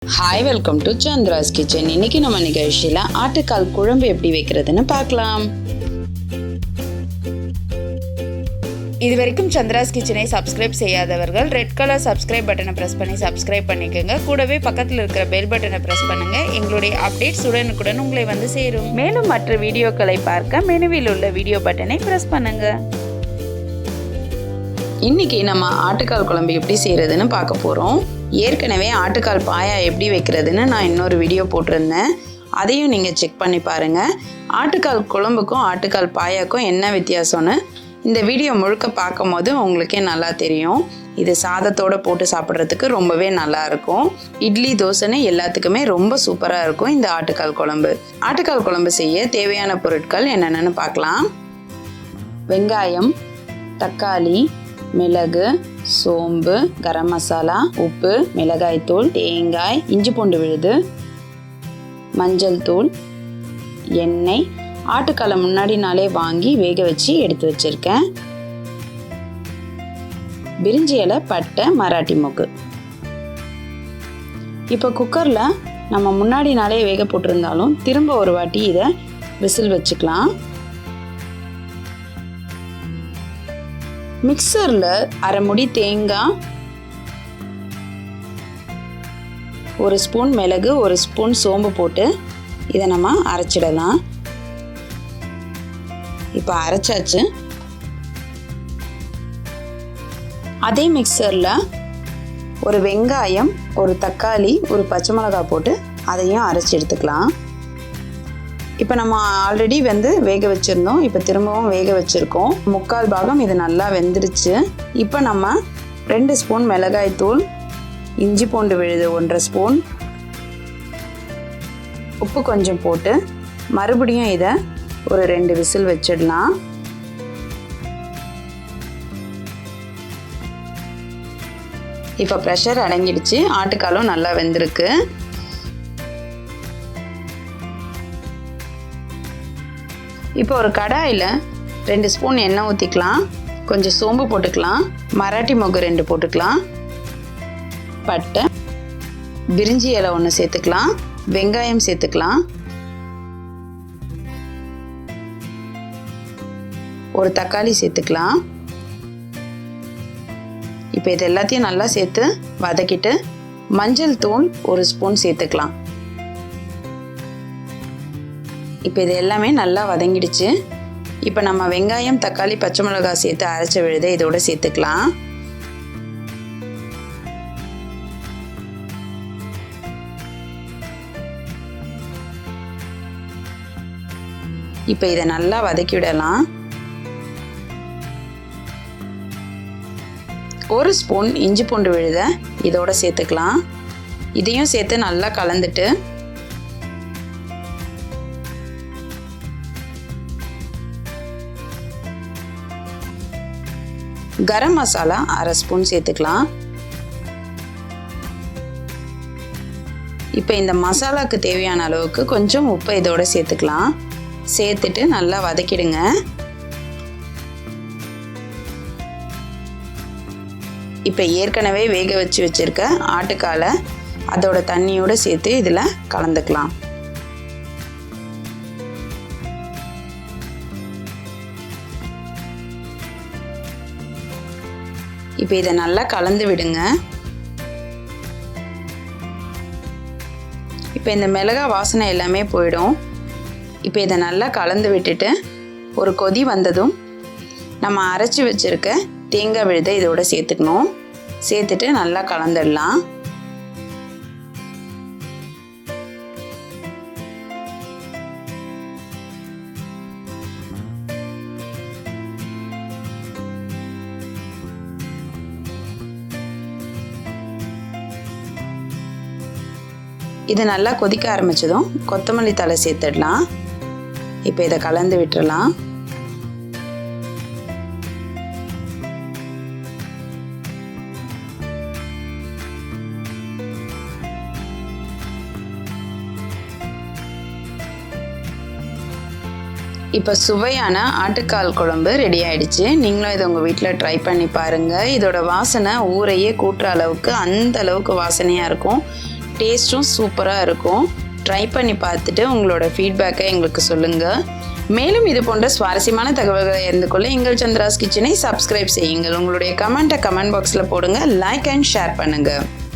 Hi, welcome to Chandra's kitchen. இன்னைக்கு நம்ம நிகழ்ச்சியில் ஆட்டுக்கால் குழம்பு எப்படி வைக்கிறதுன்னு பார்க்கலாம். இது வரைக்கும் சந்திராஸ் கிச்சனை சப்ஸ்கிரைப் செய்யாதவர்கள் ரெட் கலர் சப்ஸ்கிரைப் பட்டனை ப்ரெஸ் பண்ணி சப்ஸ்கிரைப் பண்ணிக்கோங்க. கூடவே பக்கத்தில் இருக்கிற பெல் பட்டனை ப்ரெஸ் பண்ணுங்க. எங்களுடைய அப்டேட்ஸ் உடனுக்குடன் உங்களை வந்து சேரும். மேலும் மற்ற வீடியோக்களை பார்க்க மெனுவில் உள்ள வீடியோ பட்டனை ப்ரெஸ் பண்ணுங்க. இன்னைக்கு நம்ம ஆட்டுக்கால் குழம்பு எப்படி செய்யறதுன்னு பார்க்க போறோம். ஏற்கனவே ஆட்டுக்கால் பாயா எப்படி வைக்கிறதுன்னு நான் இன்னொரு வீடியோ போட்டிருந்தேன். அதையும் நீங்கள் செக் பண்ணி பாருங்கள். ஆட்டுக்கால் குழம்புக்கும் ஆட்டுக்கால் பாயாக்கும் என்ன வித்தியாசம்னு இந்த வீடியோ முழுக்க பார்க்கும் போது உங்களுக்கே நல்லா தெரியும். இது சாதத்தோடு போட்டு சாப்பிட்றதுக்கு ரொம்பவே நல்லா இருக்கும். இட்லி, தோசைன்னு எல்லாத்துக்குமே ரொம்ப சூப்பராக இருக்கும் இந்த ஆட்டுக்கால் குழம்பு. ஆட்டுக்கால் குழம்பு செய்ய தேவையான பொருட்கள் என்னென்னு பார்க்கலாம். வெங்காயம், தக்காளி, மிளகு, சோம்பு, கரம் மசாலா, உப்பு, மிளகாய்த்தூள், தேங்காய், இஞ்சி பூண்டு விழுது, மஞ்சள் தூள், எண்ணெய். ஆட்டுக்காலை முன்னாடி நாளே வாங்கி வேக வச்சு எடுத்து வச்சிருக்கேன். பிரிஞ்சி இலை, பட்டை, மராட்டி மொக்கு. இப்போ குக்கரில் நம்ம முன்னாடி நாளே வேக போட்டிருந்தாலும் திரும்ப ஒரு வாட்டி இதை விசில் வச்சுக்கலாம். மிக்சரில் அரை முடி தேங்காய், ஒரு ஸ்பூன் மிளகு, ஒரு ஸ்பூன் சோம்பு போட்டு இதை நம்ம அரைச்சிடலாம். இப்போ அரைச்சாச்சு. அதே மிக்சரில் ஒரு வெங்காயம், ஒரு தக்காளி, ஒரு பச்சை மிளகாய் போட்டு அதையும் அரைச்சி எடுத்துக்கலாம். இப்போ நம்ம ஆல்ரெடி வேக வச்சுருந்தோம். இப்போ திரும்பவும் வேக வச்சுருக்கோம். 3/4 பாகம் இது நல்லா வெந்துருச்சு. இப்போ நம்ம 2 ஸ்பூன் மிளகாய் தூள், இஞ்சி பூண்டு விழுது 1/2 ஸ்பூன், உப்பு கொஞ்சம் போட்டு மறுபடியும் இதை ஒரு 2 விசில் வச்சிடலாம். இப்போ ப்ரெஷர் அடங்கிடுச்சு. ஆட்டுக்காலும் நல்லா வெந்திருக்கு. இப்போ ஒரு கடாயில் 2 ஸ்பூன் எண்ணெய் ஊற்றிக்கலாம். கொஞ்சம் சோம்பு போட்டுக்கலாம். மராட்டி மொக்கு 2 போட்டுக்கலாம். பட்டை, பிரிஞ்சி இலை 1 சேர்த்துக்கலாம். வெங்காயம் சேர்த்துக்கலாம். ஒரு தக்காளி சேர்த்துக்கலாம். இப்போ இது எல்லாத்தையும் நல்லா சேர்த்து வதக்கிட்டு மஞ்சள் தூள் 1 ஸ்பூன் சேர்த்துக்கலாம். இப்போ இது எல்லாமே நல்லா வதங்கிடுச்சு. இப்போ நம்ம வெங்காயம், தக்காளி, பச்சை மிளகாய் சேர்த்து அரைச்ச விழுதை இதோட சேர்த்துக்கலாம். இப்போ இதை நல்லா வதக்கி விடலாம். 1 ஸ்பூன் இஞ்சி பூண்டு விழுதை இதோட சேர்த்துக்கலாம். இதையும் சேர்த்து நல்லா கலந்துட்டு கரம் மசாலா 1/2 ஸ்பூன் சேர்த்துக்கலாம். இப்போ இந்த மசாலாவுக்கு தேவையான அளவுக்கு கொஞ்சம் உப்பை இதோட சேர்த்துக்கலாம். சேர்த்துட்டு நல்லா வதக்கிடுங்க. இப்போ ஏற்கனவே வேக வச்சு வச்சிருக்க ஆட்டுக்காலை அதோட தண்ணியோட சேர்த்து இதில் கலந்துக்கலாம். இப்போ இதை நல்லா கலந்து விடுங்க. இப்போ இந்த மிளகாய் வாசனை எல்லாமே போயிடும். இப்போ இதை நல்லா கலந்து விட்டுட்டு ஒரு கொதி வந்ததும் நம்ம அரைச்சி வச்சுருக்க தேங்காய் விழுதை இதோட சேர்த்துக்கணும். சேர்த்துட்டு நல்லா கலந்துடலாம். இது நல்லா கொதிக்க ஆரம்பிச்சதும் கொத்தமல்லி தழை சேர்த்துடலாம். இப்போ இதை கலந்து விட்டுறலாம். இப்போ சுவையான ஆட்டுக்கால் குழம்பு ரெடி ஆயிடுச்சு. நீங்களும் இதை உங்கள் வீட்டில் ட்ரை பண்ணி பாருங்கள். இதோட வாசனை ஊரையே கூட்டுற அளவுக்கு அந்த அளவுக்கு வாசனையாக இருக்கும். டேஸ்ட்டும் சூப்பராக இருக்கும். ட்ரை பண்ணி பார்த்துட்டு உங்களோட ஃபீட்பேக்கை எங்களுக்கு சொல்லுங்கள். மேலும் இது போன்ற சுவாரஸ்யமான தகவல்களை அறிந்து கொள்ள எங்கள் சந்திராஸ் கிச்சனை சப்ஸ்கிரைப் செய்யுங்கள். உங்களுடைய கமெண்ட் பாக்ஸில் போடுங்க. லைக் அண்ட் ஷேர் பண்ணுங்கள்.